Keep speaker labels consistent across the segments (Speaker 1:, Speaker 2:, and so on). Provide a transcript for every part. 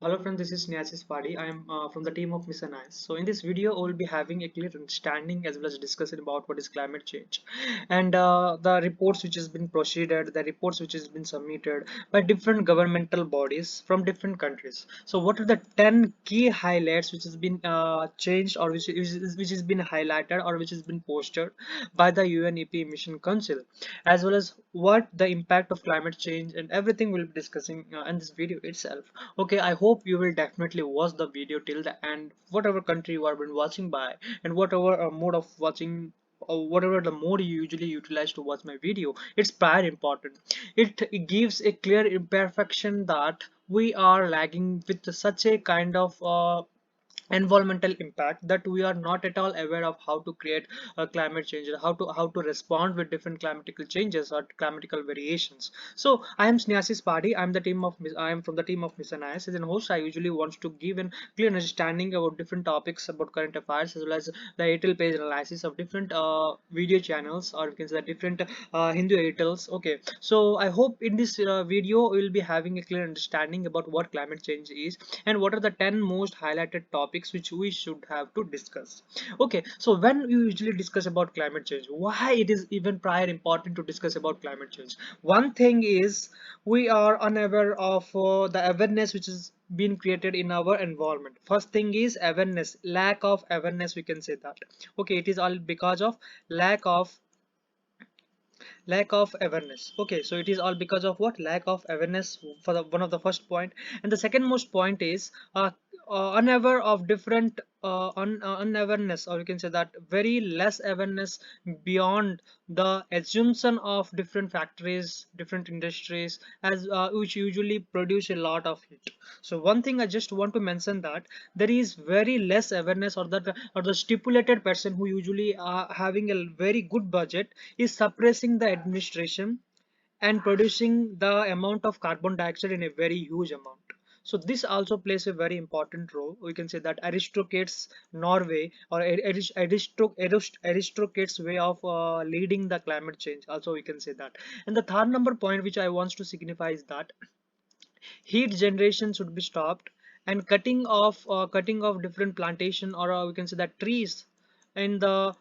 Speaker 1: Hello friends, this is Nyasis Padi. I am from the team of Mission Eyes. So in this video, we'll be having a clear understanding as well as discussing about what is climate change and the reports which has been proceeded, the reports which has been submitted by different governmental bodies from different countries. So what are the 10 key highlights which has been changed or which has been highlighted or which has been posted by the UNEP Mission Council, as well as what the impact of climate change and everything we'll be discussing in this video itself. Okay, I hope you will definitely watch the video till the end, whatever country you have been watching by, and whatever mode of watching or whatever the mode you usually utilize to watch my video. It's prior important. It gives a clear imperfection that we are lagging with such a kind of environmental impact that we are not at all aware of how to create a climate change, or how to respond with different climatical changes or climatical variations. So I am Snehasis Padi. I am from the team of Mission Eyes. As an host, I usually want to give a clear understanding about different topics about current affairs, as well as the Airtel page analysis of different video channels, or you can say different Hindu Airtels. Okay, so I hope in this video we will be having a clear understanding about what climate change is and what are the 10 most highlighted topics which we should have to discuss. Okay, so when you usually discuss about climate change, why it is even prior important to discuss about climate change? One thing is we are unaware of the awareness which is being created in our environment. First thing is awareness, lack of awareness, we can say that. Okay, it is all because of lack of awareness. Okay, so it is all because of what? Lack of awareness for the one of the first point. And the second most point is unaware of different unawareness, or you can say that very less awareness beyond the assumption of different factories, different industries, as which usually produce a lot of heat. So one thing I just want to mention that there is very less awareness, or that or the stipulated person who usually are having a very good budget is suppressing the administration and producing the amount of carbon dioxide in a very huge amount. So this also plays a very important role. We can say that aristocrates Norway, or aristocrates way of leading the climate change, also we can say that. And the third number point which I want to signify is that heat generation should be stopped, and cutting off different plantation, or we can say that trees in the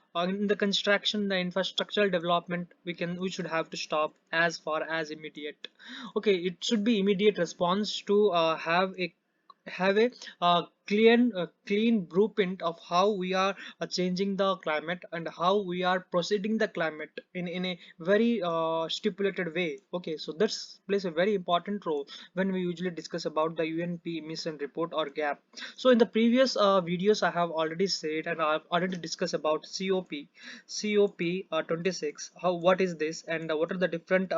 Speaker 1: construction, the infrastructural development, we should have to stop as far as immediate. Okay, it should be immediate response to have a clean blueprint of how we are changing the climate and how we are proceeding the climate in a very stipulated way. Okay, so this plays a very important role when we usually discuss about the UNP mission report or gap. So in the previous videos I have already said, and I've already discussed about COP 26, how what is this, and what are the different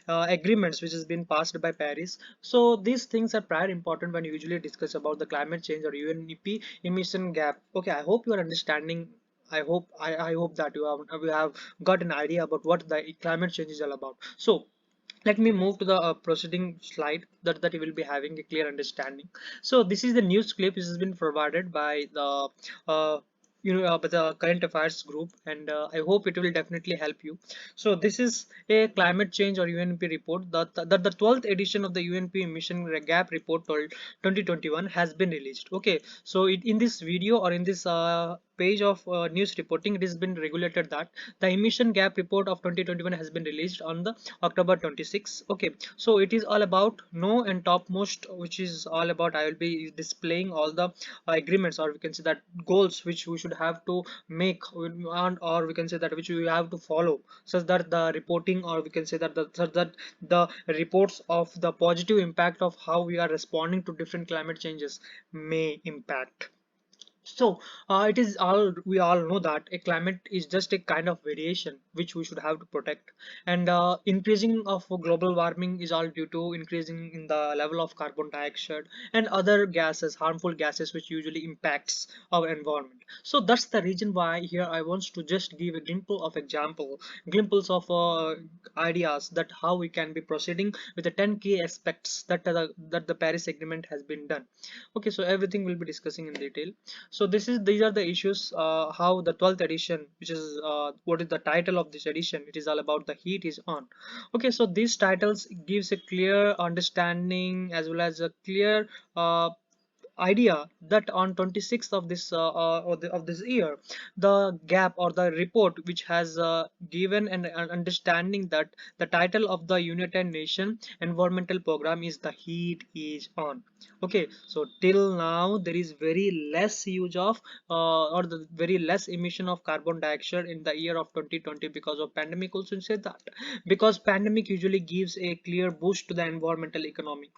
Speaker 1: agreements which has been passed by Paris. So these things are prior important when you usually discuss about the climate change or UNEP emission gap. Okay, I hope you are understanding. I hope that you have got an idea about what the climate change is all about. So let me move to the proceeding slide, that you will be having a clear understanding. So this is the news clip which has been provided by the by the current affairs group, and I hope it will definitely help you. So this is a climate change or UNP report that the 12th edition of the UNP mission gap report told 2021 has been released. Okay, so in this video or in this page of news reporting, it has been regulated that the emission gap report of 2021 has been released on the October 26. Okay, so it is all about no and topmost, which is all about I will be displaying all the agreements, or we can say that goals which we should have to make, or we can say that which we have to follow, such that the reporting, or we can say that the reports of the positive impact of how we are responding to different climate changes may impact. So it is all we all know that a climate is just a kind of variation which we should have to protect, and increasing of global warming is all due to increasing in the level of carbon dioxide and other gases, harmful gases, which usually impacts our environment. So that's the reason why here I want to just give a glimpses of ideas that how we can be proceeding with the 10 key aspects that the Paris Agreement has been done. Okay, so everything we'll be discussing in detail. So these are the issues, how the 12th edition, which is what is the title of this edition, it is all about the heat is on. Okay, so these titles gives a clear understanding as well as a clear idea that on 26th of this of this year, the gap or the report which has given an understanding that the title of the United Nations environmental program is the heat is on. Okay, so till now there is very less use of or the very less emission of carbon dioxide in the year of 2020 because of pandemic. Also said that because pandemic usually gives a clear boost to the environmental economy.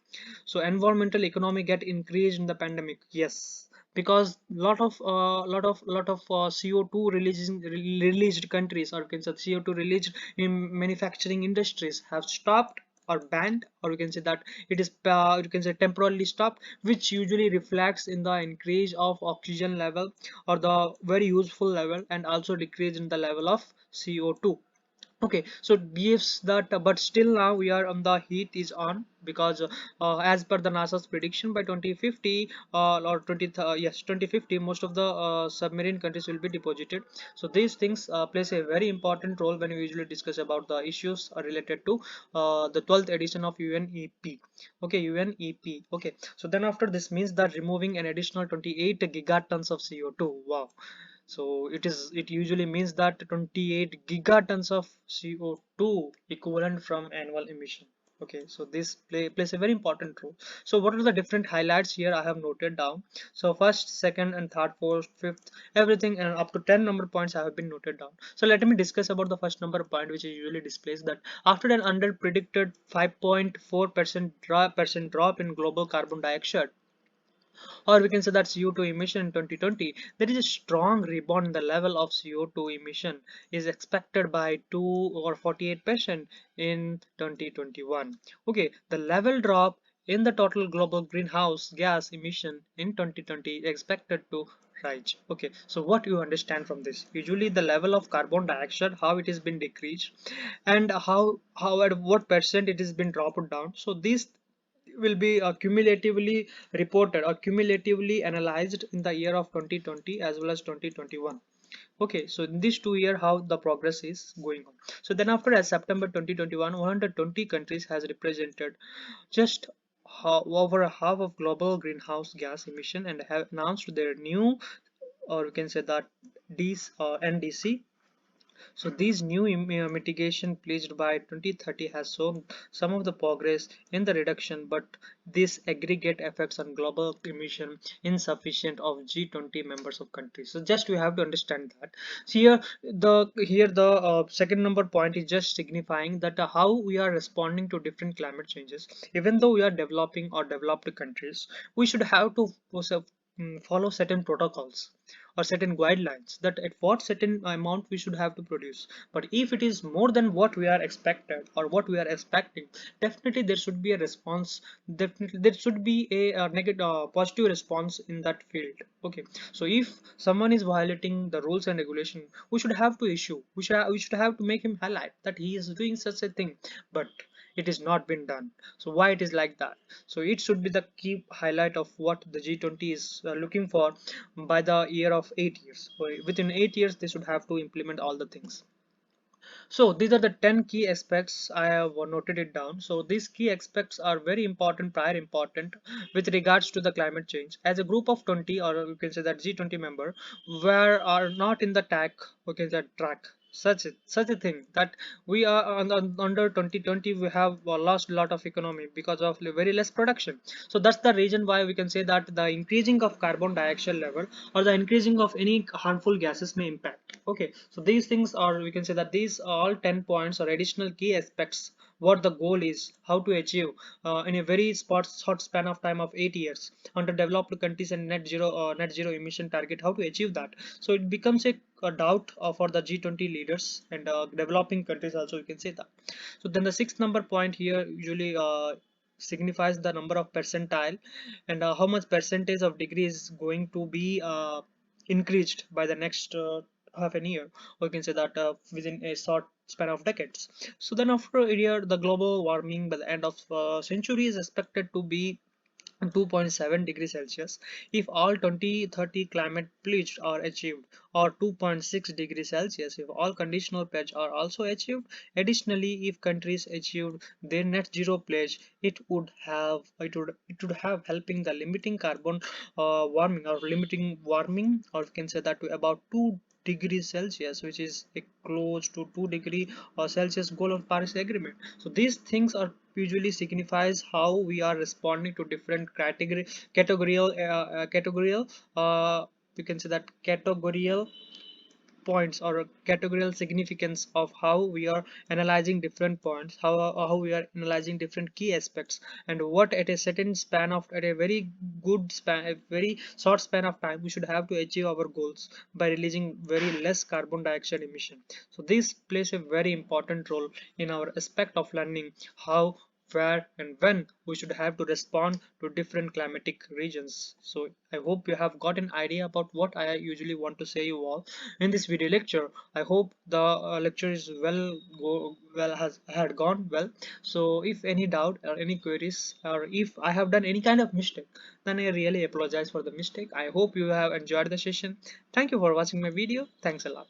Speaker 1: So environmental economy get increased in the pandemic, yes, because lot of CO2 released countries, or you can say CO2 released in manufacturing industries have stopped or banned, or you can say that it is you can say temporarily stopped, which usually reflects in the increase of oxygen level or the very useful level, and also decrease in the level of CO2. Okay, so it gives that, but still now we are on the heat is on because as per the NASA's prediction by 2050 or 20 yes 2050 most of the submarine countries will be deposited. So these things plays a very important role when we usually discuss about the issues related to the 12th edition of UNEP. Okay, UNEP. Okay, so then after this means that removing an additional 28 gigatons of CO2. Wow. So it usually means that 28 gigatons of CO2 equivalent from annual emission. Okay, so this plays a very important role. So what are the different highlights here I have noted down? So first, second, and third, fourth, fifth, everything, and up to 10 number points I have been noted down. So let me discuss about the first number point, which is usually displays that after an under predicted 5.4% drop in global carbon dioxide, or we can say that CO2 emission in 2020, there is a strong rebound in the level of CO2 emission is expected by 2 or 48% in 2021. Okay, the level drop in the total global greenhouse gas emission in 2020 is expected to rise. Okay, so what you understand from this? Usually the level of carbon dioxide, how it has been decreased, and how at what percent it has been dropped down. So these will be cumulatively reported or cumulatively analyzed in the year of 2020 as well as 2021. Okay, so in these 2 years how the progress is going on. So then after, as September 2021, 120 countries has represented just over half of global greenhouse gas emission and have announced their new, or we can say that these NDC. So these new mitigation pledged by 2030 has shown some of the progress in the reduction, but this aggregate effects on global emission insufficient of G20 members of countries. So just we have to understand that. So here the second number point is just signifying that how we are responding to different climate changes. Even though we are developing or developed countries, we should have to follow certain protocols or certain guidelines that at what certain amount we should have to produce. But if it is more than what we are expected or what we are expecting, definitely there should be a response. Definitely there should be a negative positive response in that field. Okay, so if someone is violating the rules and regulation, we should have to issue, we should have to make him highlight that he is doing such a thing, but it is not been done. So why it is like that? So it should be the key highlight of what the G20 is looking for by the year of 8 years. So within 8 years they should have to implement all the things. So these are the 10 key aspects I have noted it down. So these key aspects are very important, prior important with regards to the climate change. As a group of 20, or you can say that G20 member, where are not in the track, okay, that track. Such a thing that we are under 2020 we have lost a lot of economy because of very less production. So that's the reason why we can say that the increasing of carbon dioxide level or the increasing of any harmful gases may impact. Okay, so these things are, we can say that these are all 10 points or additional key aspects what the goal is, how to achieve in a very short span of time of 8 years under developed countries and net zero emission target, how to achieve that. So it becomes a doubt for the G20 leaders and developing countries also, you can say that. So then the sixth number point here usually signifies the number of percentile and how much percentage of degree is going to be increased by the next half an year, or you can say that within a short span of decades. So then after a year, the global warming by the end of century is expected to be 2.7 degrees Celsius if all 2030 climate pledges are achieved, or 2.6 degrees Celsius if all conditional pledges are also achieved. Additionally, if countries achieved their net zero pledge, it would have helping the limiting carbon warming, or limiting warming, or we can say that to about 2 degrees Celsius, which is a close to 2 degree Celsius goal of Paris Agreement. So these things are usually signifies how we are responding to different categorical you can say that categorical points, or categorical significance of how we are analyzing different points, how we are analyzing different key aspects, and what at a certain span of, at a very good span, a very short span of time, we should have to achieve our goals by releasing very less carbon dioxide emission. So this plays a very important role in our aspect of learning how, where, and when we should have to respond to different climatic regions. So I hope you have got an idea about what I usually want to say you all in this video lecture. I hope the lecture is has had gone well. So if any doubt or any queries, or if I have done any kind of mistake, then I really apologize for the mistake. I hope you have enjoyed the session. Thank you for watching my video. Thanks a lot.